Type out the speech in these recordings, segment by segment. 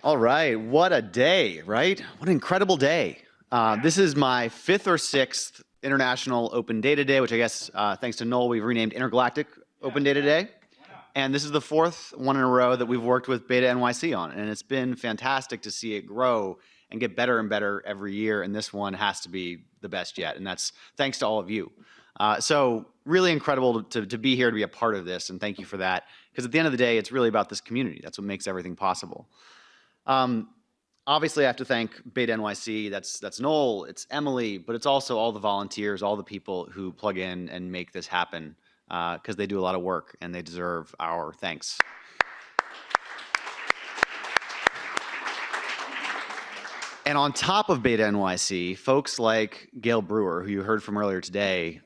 All right, what a day, right? What an incredible day. This is my 5th or 6th International Open Data Day, which I guess, thanks to Noel, we've renamed Intergalactic Open Data Day. And this is the 4th one in a row that we've worked with BetaNYC on. And it's been fantastic to see it grow and get better and better every year. And this one has to be the best yet. And that's thanks to all of you. So really incredible to be here, to be a part of this. And thank you for that. Because at the end of the day, it's really about this community. That's what makes everything possible. Obviously, I have to thank BetaNYC. That's Noel, it's Emily, but it's also all the volunteers, all the people who plug in and make this happen, because they do a lot of work and they deserve our thanks. And on top of BetaNYC, folks like Gail Brewer, who you heard from earlier today,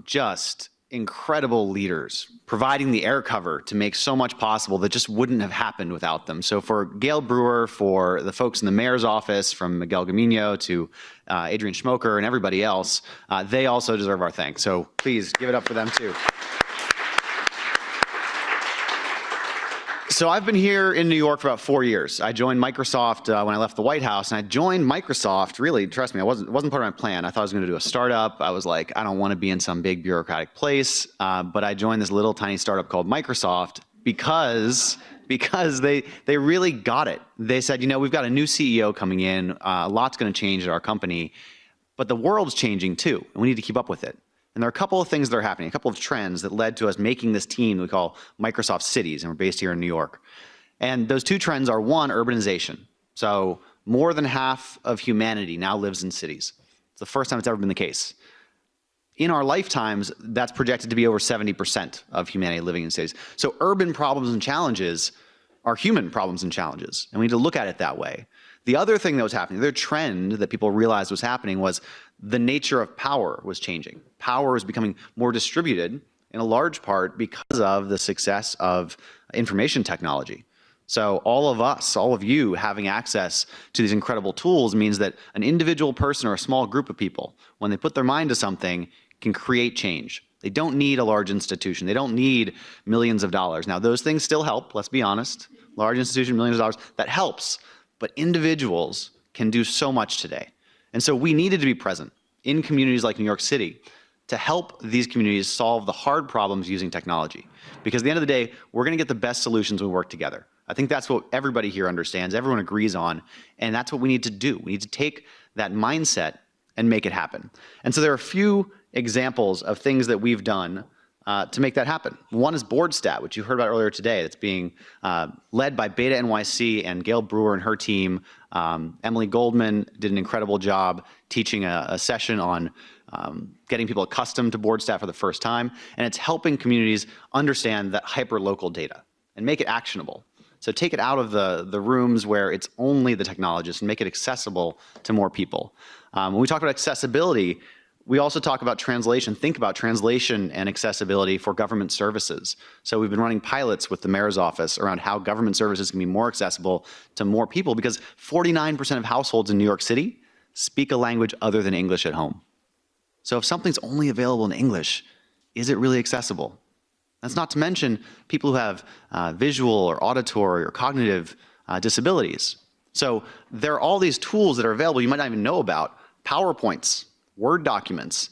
just incredible leaders, providing the air cover to make so much possible that just wouldn't have happened without them. So for Gail Brewer, for the folks in the mayor's office, from Miguel Gamino to Adrian Schmoker and everybody else, they also deserve our thanks. So please give it up for them too. So I've been here in New York for about 4 years. I joined Microsoft when I left the White House, and I joined Microsoft, really, trust me, it wasn't part of my plan. I thought I was gonna do a startup. I was like, I don't wanna be in some big bureaucratic place, but I joined this little tiny startup called Microsoft because they really got it. They said, you know, we've got a new CEO coming in, a lot's gonna change at our company, but the world's changing too, and we need to keep up with it. And there are a couple of things that are happening, a couple of trends that led to us making this team we call Microsoft Cities, and we're based here in New York. And those two trends are, one, urbanization. So more than half of humanity now lives in cities. It's the first time it's ever been the case. In our lifetimes, that's projected to be over 70% of humanity living in cities. So urban problems and challenges are human problems and challenges, and we need to look at it that way. The other thing that was happening, the other trend that people realized was happening, was the nature of power was changing. Power was becoming more distributed in a large part because of the success of information technology. So all of us, all of you having access to these incredible tools means that an individual person or a small group of people, when they put their mind to something, can create change. They don't need a large institution. They don't need millions of dollars. Now, those things still help, let's be honest. Large institution, millions of dollars, that helps. But individuals can do so much today. And so we needed to be present in communities like New York City to help these communities solve the hard problems using technology. Because at the end of the day, we're gonna get the best solutions when we work together. I think that's what everybody here understands, everyone agrees on, and that's what we need to do. We need to take that mindset and make it happen. And so there are a few examples of things that we've done to make that happen. One is BoardStat, which you heard about earlier today. It's being led by BetaNYC and Gail Brewer and her team. Emily Goldman did an incredible job teaching a session on getting people accustomed to BoardStat for the first time. And it's helping communities understand that hyper-local data and make it actionable. So take it out of the rooms where it's only the technologists and make it accessible to more people. When we talk about accessibility, we also talk about translation, think about translation and accessibility for government services. So we've been running pilots with the mayor's office around how government services can be more accessible to more people, because 49% of households in New York City speak a language other than English at home. So if something's only available in English, is it really accessible? That's not to mention people who have visual or auditory or cognitive disabilities. So there are all these tools that are available you might not even know about, PowerPoints, Word documents.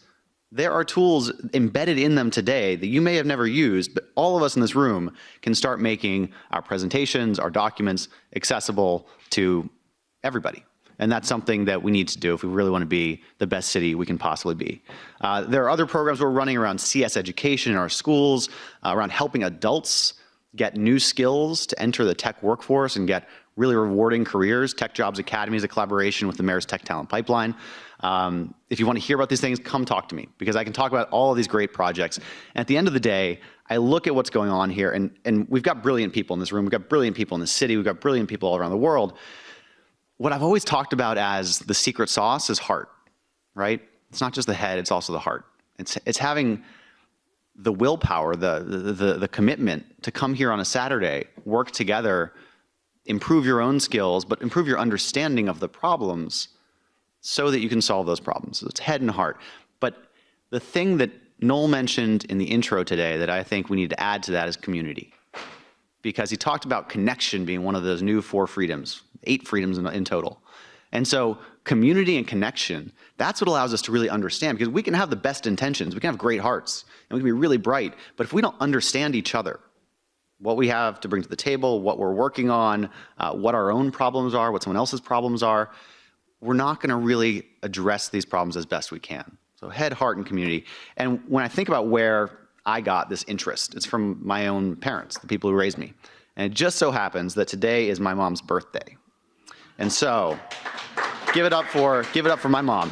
There are tools embedded in them today that you may have never used, but all of us in this room can start making our presentations, our documents accessible to everybody. And that's something that we need to do if we really want to be the best city we can possibly be. There are other programs we're running around CS education in our schools, around helping adults get new skills to enter the tech workforce and get really rewarding careers. Tech Jobs Academy is a collaboration with the Mayor's Tech Talent Pipeline. If you want to hear about these things, come talk to me, because I can talk about all of these great projects. And at the end of the day, I look at what's going on here, and we've got brilliant people in this room. We've got brilliant people in the city. We've got brilliant people all around the world. What I've always talked about as the secret sauce is heart, right? It's not just the head, it's also the heart. It's having the willpower, the commitment to come here on a Saturday, work together, improve your own skills, but improve your understanding of the problems so that you can solve those problems. So it's head and heart. But the thing that Noel mentioned in the intro today that I think we need to add to that is community. Because he talked about connection being one of those new 4 freedoms. 8 freedoms in total. And so community and connection, that's what allows us to really understand, because we can have the best intentions, we can have great hearts, and we can be really bright, but if we don't understand each other, what we have to bring to the table, what we're working on, what our own problems are, what someone else's problems are, we're not gonna really address these problems as best we can. So head, heart, and community. And when I think about where I got this interest, it's from my own parents, the people who raised me. And it just so happens that today is my mom's birthday. And so, give it up for my mom.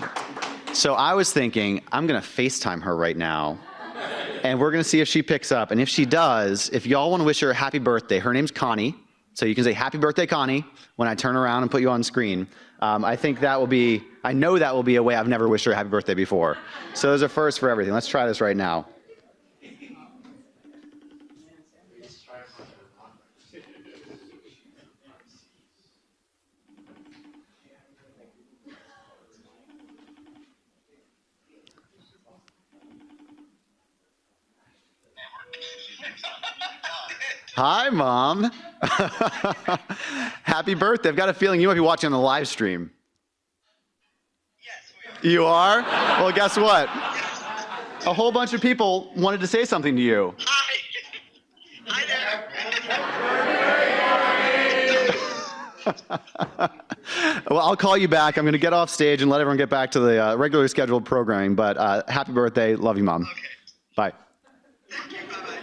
So I was thinking, I'm gonna FaceTime her right now, and we're gonna see if she picks up. And if she does, if y'all wanna wish her a happy birthday, her name's Connie. So you can say, happy birthday, Connie, when I turn around and put you on screen. I think that will be, I know that will be a way I've never wished her a happy birthday before. So there's a first for everything. Let's try this right now. Hi, Mom. Happy birthday. I've got a feeling you might be watching on the live stream. Yes, we are. You are? Well, guess what? A whole bunch of people wanted to say something to you. Hi. Hi there. Well, I'll call you back. I'm going to get off stage and let everyone get back to the regularly scheduled programming. But happy birthday. Love you, Mom. Okay. Bye. Thank you. Bye-bye.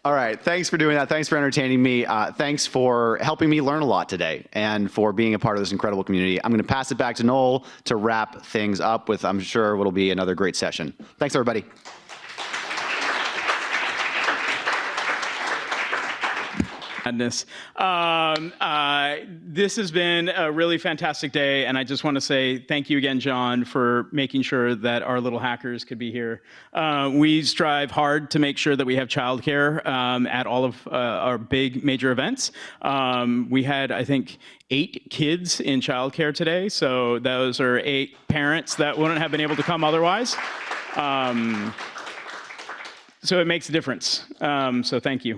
All right. Thanks for doing that. Thanks for entertaining me. Thanks for helping me learn a lot today and for being a part of this incredible community. I'm going to pass it back to Noel to wrap things up with, I'm sure, what'll be another great session. Thanks, everybody. Madness. This has been a really fantastic day, and I just want to say thank you again, John, for making sure that our little hackers could be here. We strive hard to make sure that we have childcare at all of our big major events. We had, I think, 8 kids in childcare today, so those are 8 parents that wouldn't have been able to come otherwise. So it makes a difference. So thank you.